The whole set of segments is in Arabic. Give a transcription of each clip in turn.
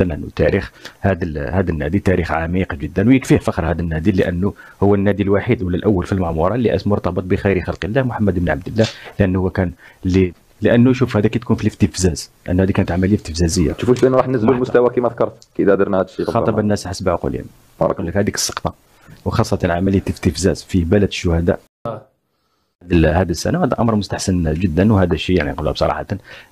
انه تاريخ هذا النادي تاريخ عميق جدا، ويكفيه فخر هذا النادي لانه هو النادي الوحيد ولا الاول في المعموره اللي اسمه مرتبط بخير خلق الله محمد بن عبد الله، لانه هو كان لانه شوف هذا كي تكون في الاستفزاز، لانه هذه كانت عمليه استفزازيه. تشوفوش بان راح ننزلوا المستوى كما ذكرت كي اذا درنا هذا الشيء؟ خاطب الناس حسب عقولهم. نقول لك هذيك السقطه، وخاصه عمليه استفزاز في بلد الشهداء هذه السنه، هذا امر مستحسن جدا. وهذا الشيء يعني نقولها بصراحه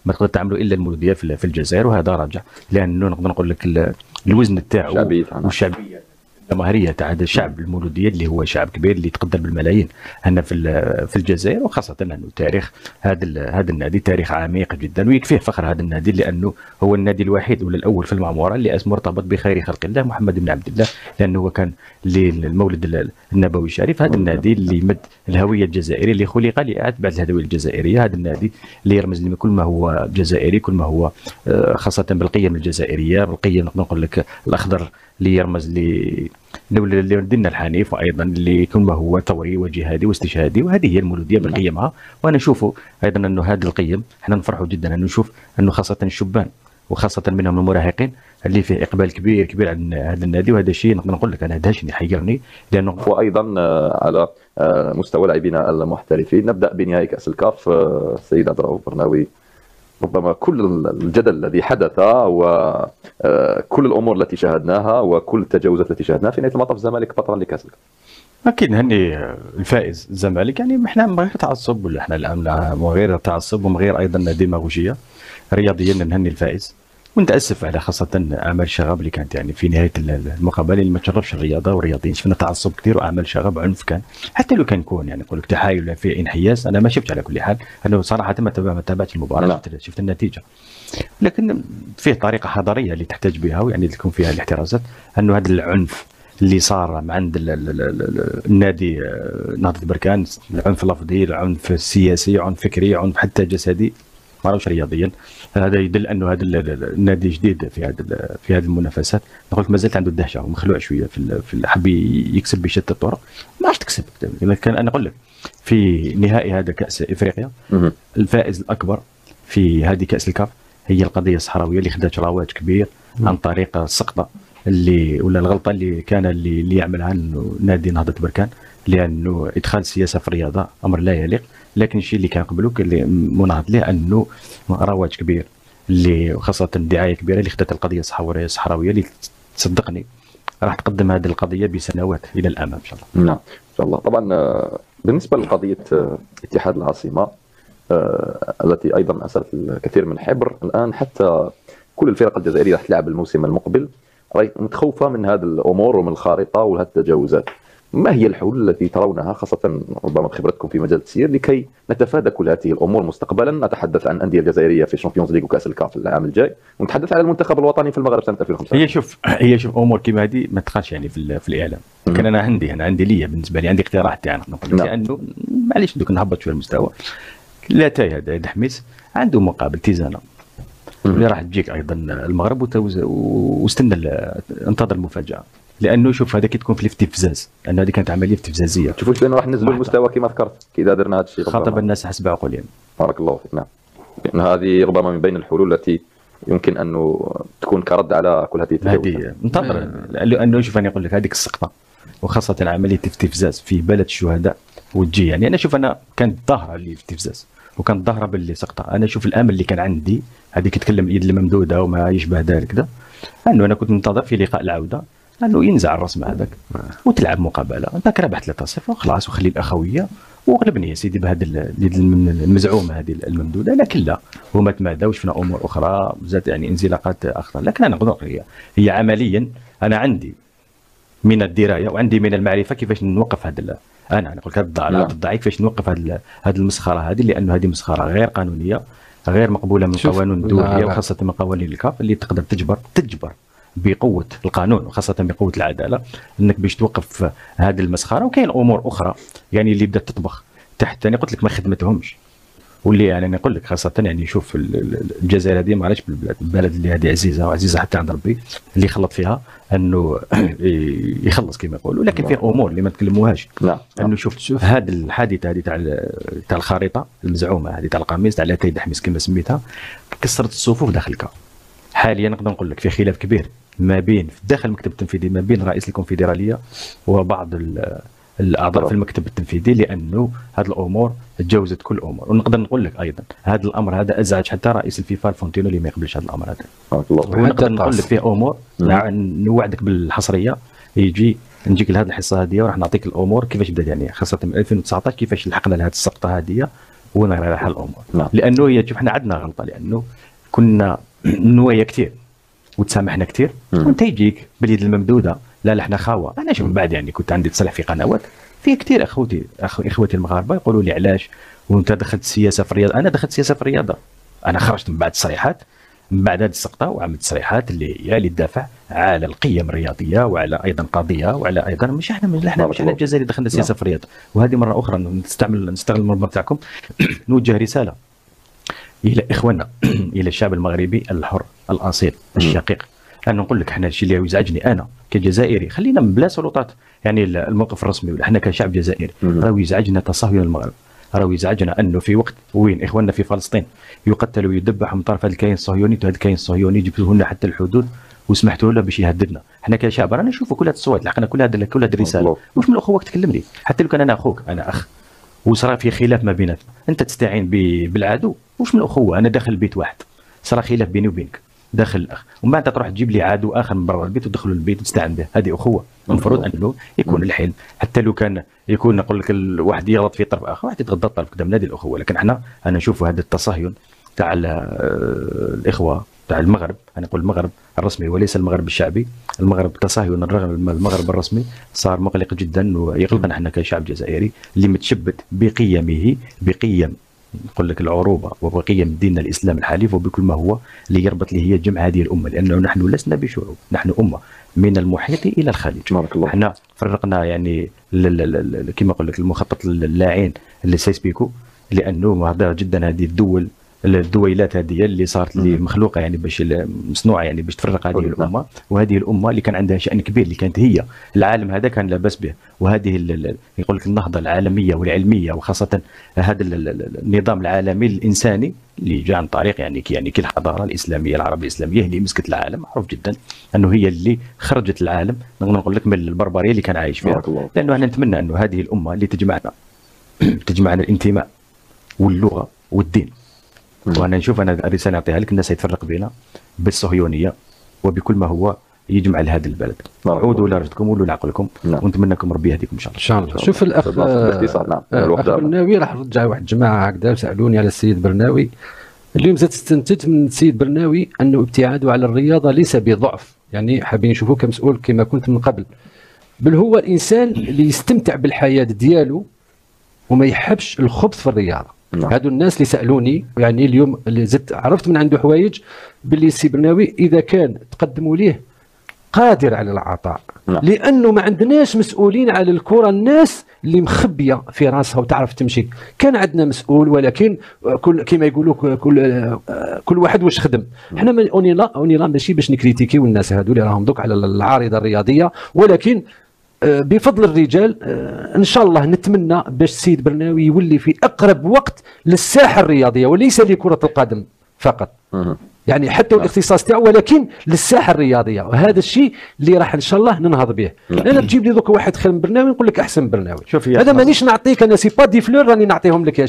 ما تقدر تعملوا الا المولوديه في الجزائر، وهذا راجع لانه نقدر نقول لك الوزن تاعو والشعبيه الجماهيريه تاع هذا الشعب المولوديه اللي هو شعب كبير اللي يتقدر بالملايين هنا في الجزائر، وخاصه انه تاريخ هذا النادي تاريخ عميق جدا، ويكفيه فخر هذا النادي لانه هو النادي الوحيد ولا الاول في المعموره اللي اسمه مرتبط بخير خلق الله محمد بن عبد الله، لانه هو كان المولد النبوي الشريف. هذا النادي اللي مد الهويه الجزائريه، اللي خلق لاعاده بعض الهويه الجزائريه. هذا النادي اللي يرمز لكل ما هو جزائري، كل ما هو خاصه بالقيم الجزائريه، بالقيم نقدر نقول لك الاخضر اللي يرمز لديننا الحنيف، وايضا اللي كل ما هو ثوري وجهادي واستشهادي، وهذه هي المولوديه بقيمها. وانا اشوفوا ايضا انه هذه القيم احنا نفرحوا جدا انه نشوف انه خاصه الشبان وخاصه منهم المراهقين اللي فيه اقبال كبير كبير على هذا النادي، وهذا الشيء نقدر نقول لك انا دهشني حيرني لانه. وايضا على مستوى لاعبينا المحترفين نبدا بنهائي كاس الكاف. السيد عبد الرؤوف برناوي، ربما كل الجدل الذي حدث وكل الامور التي شاهدناها وكل التجاوزات التي شاهدناها في نهايه المطاف الزمالك بطلا لكاس الكاس. اكيد نهني الفائز الزمالك، يعني احنا من غير تعصب، ولا احنا الان من غير تعصب ومن غير ايضا ديماغوجيه رياضيا نهني الفائز، ونتاسف على خاصه اعمال شغب اللي كانت يعني في نهايه المقابله اللي ما تشرفش الرياضه والرياضيين. شفنا تعصب كثير واعمال شغب وعنف، كان حتى لو كان يكون يعني نقول لك تحايل ولا في انحياز، انا ما شفت على كل حال. انا صراحه ما تابعتش المباراه، شفت النتيجه، لكن فيه طريقه حضاريه اللي تحتاج بها ويعني تكون فيها الاحترازات. انه هذا العنف اللي صار عند النادي نهضة بركان، العنف اللفظي، العنف السياسي، عنف فكري، عنف حتى جسدي، ما راهوش رياضيا. هذا يدل انه هذا النادي جديد في هذه المنافسات. نقول لك مازالت عنده الدهشه ومخلوع شويه في حب يكسب بشتى الطرق، ما عرفش تكسب. لكن انا اقول لك في نهائي هذا كاس افريقيا الفائز الاكبر في هذه كاس الكاف هي القضيه الصحراويه اللي خدات رواج كبير عن طريق السقطه اللي ولا الغلطه اللي يعملها نادي نهضه بركان، لانه ادخال السياسه في الرياضه امر لا يليق. لكن الشيء اللي كان قبلوك اللي مناهض له انه رواج كبير اللي خاصه دعايه كبيره اللي خدت القضيه الصحراويه اللي تصدقني راح تقدم هذه القضيه بسنوات الى الامام ان شاء الله. نعم ان شاء الله. طبعا بالنسبه لقضيه اتحاد العاصمه التي ايضا اسرت الكثير من حبر الان، حتى كل الفرق الجزائريه راح تلعب الموسم المقبل متخوفه من هذه الامور ومن الخارطه وهذه التجاوزات. ما هي الحلول التي ترونها خاصه ربما بخبرتكم في مجال التسيير لكي نتفادى كل هذه الامور مستقبلا؟ نتحدث عن الانديه الجزائريه في الشامبيونز ليغ وكاس الكاف العام الجاي، ونتحدث على المنتخب الوطني في المغرب سنه 2005. هي شوف امور كيما هذه ما تقالش يعني في الاعلام. لكن انا عندي ليا بالنسبه لي عندي اقتراح تاعنا لانه معليش دوك نهبط شويه المستوى. لا تاي هذا دحميس عنده مقابل تيزانه اللي راح تجيك ايضا المغرب واستنى انتظر المفاجاه، لانه شوف هذا كي تكون في الاستفزاز، لانه هذه كانت عمليه استفزازيه. تشوفوش بان راح ننزلوا المستوى كما ذكرت كي اذا درنا هذا الشيء؟ خاطب الناس حسب عقولهم. بارك الله فيك. نعم، لان هذه ربما من بين الحلول التي يمكن انه تكون كرد على كل هذه التجاوزات. ننتظر لانه شوف انا نقول لك هذيك السقطه وخاصه عمليه استفزاز في بلد الشهداء وتجي يعني انا شوف انا كانت ظاهره لي استفزاز وكانت ظاهره باللي سقطه. انا شوف الامل اللي كان عندي هذيك تتكلم اليد الممدوده وما يشبه ذلك ده، انه انا كنت منتظر في لقاء العوده انه ينزع الرسم هذاك وتلعب مقابله. انت ربحت 3-0 وخلاص وخلي الاخويه وغلبني يا سيدي بهذه اليد المزعومه هذه الممدوده. لكن لا، هما تمادوا وشفنا امور اخرى زاد يعني انزلاقات اخرى. لكن انا نقول هي عمليا انا عندي من الدرايه وعندي من المعرفه كيفاش نوقف هذا. انا نقول لك هذا الضعيف كيفاش نوقف هذه المسخره هذه، لانه هذه مسخره غير قانونيه غير مقبوله من قوانين الدوليه وخاصه من قوانين الكاف اللي تقدر تجبر بقوه القانون وخاصه بقوه العداله انك باش توقف هذه المسخره. وكاين امور اخرى يعني اللي بدات تطبخ تحت، انا قلت لك ما خدمتهمش، واللي يعني انا نقول لك خاصه يعني شوف الجزائر هذه معليش بالبلد اللي هذه عزيزه وعزيزه حتى عند ربي اللي يخلط فيها انه يخلص كما يقولوا. لكن في امور اللي ما تكلموهاش. انه شوف هذه الحادثه هذه تاع الخريطه المزعومه هذه تاع القميص تاع لاتاي دحميس كما سميتها كسرت الصفوف داخل الكاف. حاليا نقدر نقول لك في خلاف كبير ما بين في داخل المكتب التنفيذي ما بين رئيس الكونفدراليه وبعض الاعضاء في المكتب التنفيذي، لانه هذه الامور تجاوزت كل الامور. ونقدر نقول لك ايضا هذا الامر هذا ازعج حتى رئيس الفيفا الفونتينو اللي ما يقبلش هذا الامر هذا. ونقدر نقول لك فيه امور نوعدك بالحصريه، نجيك لهذه الحصه هذه وراح نعطيك الامور كيفاش بدات، يعني خاصه من 2019 كيفاش لحقنا لهذه السقطه هذه وين رايحه الامور. لانه هي شوف احنا عندنا غلطه، لانه كنا نوايا كثير وتسامحنا كثير، وانت يجيك باليد الممدوده لا احنا خاوه. انا شوف من بعد يعني كنت عندي تصريح في قنوات في كثير اخوتي المغاربه يقولوا لي علاش وانت دخلت السياسه في الرياضه. انا دخلت السياسه في الرياضه، انا خرجت من بعد تصريحات من بعد هذه السقطه وعملت تصريحات اللي هي للدفع على القيم الرياضيه وعلى ايضا قضيه وعلى ايضا مش احنا الجزائري دخلنا السياسه في الرياضه. وهذه مره اخرى نستغل المنبر تاعكم نوجه رساله الى اخواننا الى الشعب المغربي الحر الاصيل الشقيق. انا نقول لك احنا الشيء اللي يزعجني انا كجزائري، خلينا من بلا سلطات، يعني الموقف الرسمي ولا احنا كشعب جزائري راهو يزعجنا تصهين المغرب، راهو يزعجنا انه في وقت وين اخواننا في فلسطين يقتلوا ويذبحوا من طرف هذا الكيان الصهيوني، وهذا الكيان الصهيوني جبتوه لنا حتى الحدود وسمحتوا له باش يهددنا. احنا كشعب رانا نشوفوا كل هذه الصوت، لحقنا كل هذه الرساله. واش من الاخوه تكلمني حتى لو كان انا اخوك، انا اخ وصار في خلاف ما بيناتنا، انت تستعين بالعدو. واش من الاخوه؟ انا داخل البيت واحد صار خلاف بيني وبينك داخل الاخ، ومن بعد تروح تجيب لي عدو اخر من برا البيت وتدخلوا البيت وتستعن به. هذه اخوه. المفروض انه يكون الحلم، حتى لو كان يكون نقول لك الواحد يغلط في طرف اخر واحد يتغدى الطرف قدام نادي الاخوه. لكن انا نشوفوا هذا التصهين تاع الاخوه تاع المغرب، انا نقول المغرب الرسمي وليس المغرب الشعبي، المغرب التصهين المغرب الرسمي صار مقلق جدا ويقلقنا احنا كشعب جزائري اللي متشبت بقيمه، بقيم نقول لك العروبه وبقيم ديننا الاسلام الحنيف وبكل ما هو اللي يربط لي هي جمع هذه الامه، لانه نحن لسنا بشعوب، نحن امه من المحيط الى الخليج. احنا فرقنا يعني كما نقول لك المخطط اللاعين اللي سيسبيكو، لانه هذا جدا هذه الدويلات هذه اللي صارت اللي مخلوقه يعني باش مصنوعه يعني باش تفرق هذه الامه. وهذه الامه اللي كان عندها شان كبير، اللي كانت هي العالم هذا كان لاباس به. وهذه يقول لك النهضه العالميه والعلميه وخاصه هذا النظام العالمي الانساني اللي جاء عن طريق يعني كي الحضاره الاسلاميه العربيه الاسلاميه اللي مسكت العالم. معروف جدا انه هي اللي خرجت العالم نقدر نقول لك من البربريه اللي كان عايش فيها. لانه احنا نتمنى انه هذه الامه اللي تجمعنا الانتماء واللغه والدين. وانا نشوف انا الرساله نعطيها لك، الناس يتفرق بينا بالصهيونيه وبكل ما هو يجمع لهذا البلد. عودوا لرشدكم وولوا لعقلكم ونتمنى لكم ربي يهديكم ان شاء الله. ان شاء الله. شوف الاخ برناوي راح رجع واحد الجماعه هكذا سالوني على السيد برناوي. اليوم زاد استنتج من السيد برناوي انه ابتعاده على الرياضه ليس بضعف، يعني حابين يشوفوه كمسؤول كما كنت من قبل، بل هو الانسان اللي يستمتع بالحياه ديالو وما يحبش الخبث في الرياضه. هادو الناس اللي سالوني يعني اليوم اللي زدت عرفت من عنده حوايج باللي السي برناوي اذا كان تقدموا ليه قادر على العطاء. لانه ما عندناش مسؤولين على الكره، الناس اللي مخبيه في راسها وتعرف تمشي. كان عندنا مسؤول ولكن كما يقولوا كل واحد واش خدم. حنا اوني لا ماشي باش نكريتيكيو الناس هادو اللي راهم دوك على العارضه الرياضيه، ولكن بفضل الرجال ان شاء الله نتمنى باش السيد برناوي يولي في اقرب وقت للساحه الرياضيه وليس لكره القدم فقط، يعني حتى الاختصاص تاعو ولكن للساحه الرياضيه. وهذا الشيء اللي راح ان شاء الله ننهض به. انا تجيب لي دوك واحد خير من برناوي نقول لك احسن من برناوي. هذا مانيش نعطيك انا سي با دي فلور راني نعطيهم لك يا